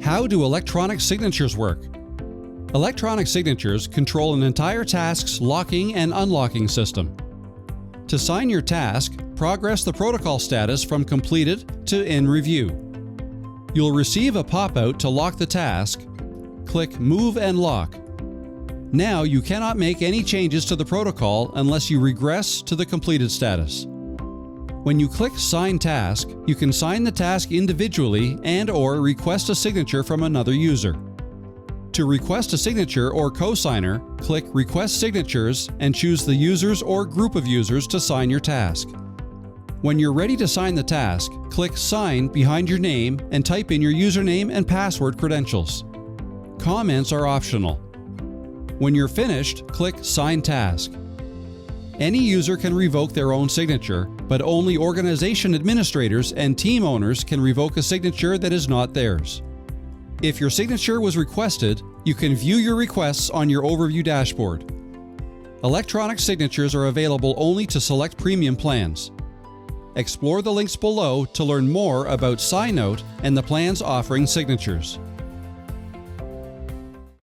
How do electronic signatures work? Electronic signatures control an entire task's locking and unlocking system. To sign your task, progress the protocol status from completed to in review. You'll receive a pop-out to lock the task. Click Move and Lock. Now you cannot make any changes to the protocol unless you regress to the completed status. When you click Sign Task, you can sign the task individually and/or request a signature from another user. To request a signature or co-signer, click Request Signatures and choose the users or group of users to sign your task. When you're ready to sign the task, click Sign behind your name and type in your username and password credentials. Comments are optional. When you're finished, click Sign Task. Any user can revoke their own signature, but only organization administrators and team owners can revoke a signature that is not theirs. If your signature was requested, you can view your requests on your overview dashboard. Electronic signatures are available only to select premium plans. Explore the links below to learn more about SciNote and the plans offering signatures.